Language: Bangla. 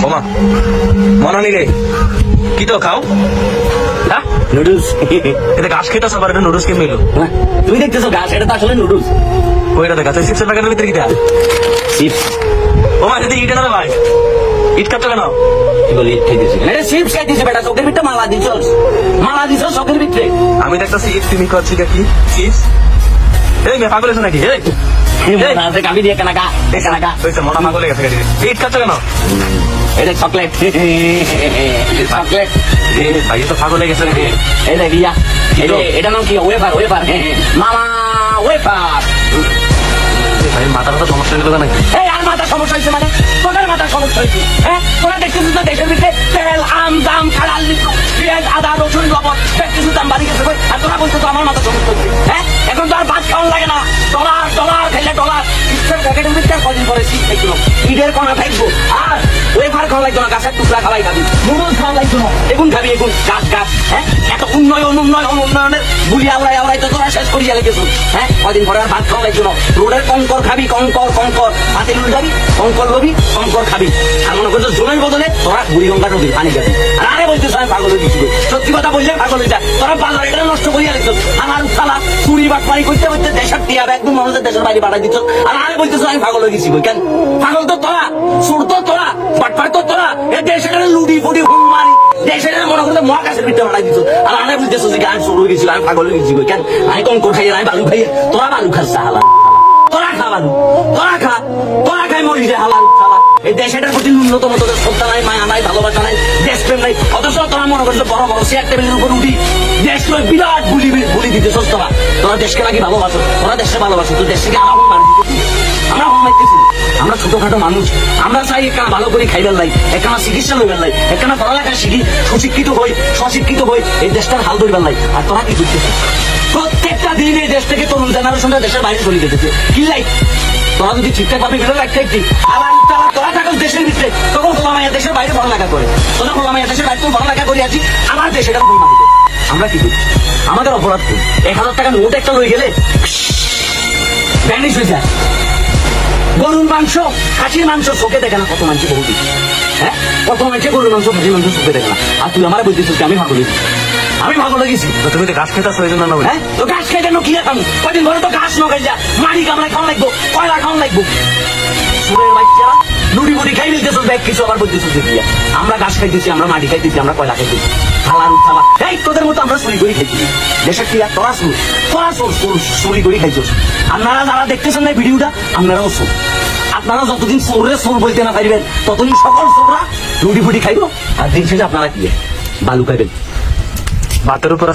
ওমা মনে নেই রে কি তো খাও হ্যাঁ নুডলস এটা ঘাস খেতেছ আবার এটা নুডলস কে মিলো তুমি দেখতেছো ঘাস এটা তো আসলে নুডলস কইরা দেখা যায় চিপসের প্যাকেটের ভিতরে কিটা চিপস ওমা এটা ইট না ভাই ইট খাচ্ছ কেন কি বলি ইট খাইতেছি এটা চিপস খাইতেছি বেটা চোখের ভিতরে মালা দিছ চোখের ভিতরে আমি দেখতেছি ইট তুমি করছি কি চিপস এই মে পাগল আছে নাকি এই কামি দিয়ে কানাকা ওইসব মনে পাগল গেছে ইট খাচ্ছ কেন এটা চকলেট চকলেট ভাই তো পাগল গেছে নাকি এই দেখ ইয়া এটা নাম কি ওয়েফার মামা ওয়েফার ভাই মাথার তো সমস্যা হইলো নাকি এই আর মাথা সমস্যা হয়েছে মানে তোদের মাথা সমস্যা হয়েছে হ্যাঁ তোরা দেখতেছিস তো দেশের ভিতরে তেল আম দাম খাড়াল পেঁয়াজ আদা রসুন লবণ দেখতেছিস দাম বাড়ি গেছে আর তোরা বলছো তো আমার মাথা সমস্যা হচ্ছে হ্যাঁ এখন তো আর ভাত খাওয়ান লাগে না ডলার খাইলে ডলার প্যাকেটের ভিতরে কদিন পরে শীত খাইছিল ঈদের কণা খাইবো আর ওয়েফার খাওয়া লাগতো না গাছের টুকরা খাওয়াই খাবি নুডলস খাওয়া লাগতো না এগুন খাবি এগুন গাছ হ্যাঁ এত উন্নয়নের গুলি আওড়াই তো তোরা শেষ করিয়া লেগেছো হ্যাঁ কদিন পরে আর ভাত খাওয়া লাগতো না রোডের কঙ্কর খাবি কঙ্কর হাতে লুটাবি কঙ্কর লবি কঙ্কর খাবি আর মনে করছো জোনের বদলে তোরা বুড়িগঙ্গা নদীর পানি যাবি আর আরে বলতেছ আমি পাগল হয়ে দিচ্ছি সত্যি কথা বললে পাগল হয়ে যায় তোরা বাজার এটা নষ্ট করিয়া লেগেছ আমার সালা চুরি বাটপাড়ি করতে দেশের টিয়া একদম মানুষের দেশের বাড়ি পাঠাই দিচ্ছ আর আরে বলতেছ আমি পাগল হয়ে গেছি কেন পাগল তো তোরা সুর তো তোরা বাটপাড়ি তো তোরা এ দেশের লুডি ফুডি হুম মারি দেশের মনে করতে মহাকাশের ভিতরে পাঠাই দিচ্ছ আর আরে বলতেছ যে আমি শুরু হয়ে গেছিল আমি পাগল হয়ে গেছি কেন আমি কঙ্কর খাইয়ে আমি বালু খাইয়ে তোরা বালু খাস হালা তোরা খা বালু তোরা খাই মরি যে হালাল খালা এই দেশের প্রতি ন্যূনতম তোদের শ্রদ্ধা নাই মায়া নাই ভালোবাসা নাই দেশপ্রেম নাই অথচ তোরা মনে করছো বড় চেয়ার টেবিলের উপর উঠি দেশ বিরাট বুলি দিতে তোরা দেশকে নাকি ভালোবাসো তোরা দেশকে ভালোবাসো তো দেশকে আগুন মারি দিতে আমরা মারতেছি আমরা ছোটখাটো মানুষ আমরা চাই একখানা ভালো করে খাইবেন লাই একখানা চিকিৎসা লইবেন লাই একখানা পড়ালেখা শিখি সশিক্ষিত হই এই দেশটার হাল ধরবেন লাই আর তোরা কি করতেছিস প্রত্যেকটা দিন এই দেশ থেকে তরুণ জেনারেশনটা দেশের বাইরে চলে যেতেছে কি লাই তোরা যদি ঠিকঠাক ভাবে বেরো রাখতে আবার তোরা থাকো দেশের ভিতরে তখন খোলামাইয়া দেশের বাইরে পড়ালেখা করে তোরা খোলামাইয়া দেশের বাইরে পড়ালেখা করে আছি আমার দেশে এটা ভুল মানিত আমরা কি করছি আমাদের অপরাধ করি 1000 টাকা নোট একটা লই গেলে ভ্যানিশ হয়ে যায় গরুর মাংস খাসির মাংস চোখে দেখে না কত মানুষ বহু দিচ্ছে হ্যাঁ কত মানুষে গরুর মাংস খাসির মাংস চোখে দেখে না আর তুই আমার বলতেছিস আমি ভালো লেগেছি তুমি তো গাছ খেতে প্রয়োজন না হ্যাঁ তো গাছ খাইতে কি খাবো কদিন ধরে তো গাছ নখাই যা মাড়ি কামড়াই খাওয়া লাগবো কয়লা খাওয়া লাগবো সুরের বাচ্চারা লুড়ি বুড়ি খাই নিতেছ ব্যাগ কিছু আবার বলতেছ যে দিয়া আমরা গাছ খাইতেছি আমরা মাটি খাইতেছি আমরা কয়লা খাইতেছি খালার উঠালা এই তোদের মতো আমরা চুরি করে খাইতেছি দেশের কি আর তোরা চুরি করে খাইছিস আপনারা যারা দেখতেছেন না ভিডিওটা আপনারাও চোর আপনারা যতদিন চোর বলতে না পারবেন ততদিন সকল চোররা লুড়ি ফুটি খাইব আর দিন শেষে আপনারা কি বালু খাইবেন ভাতের উপরে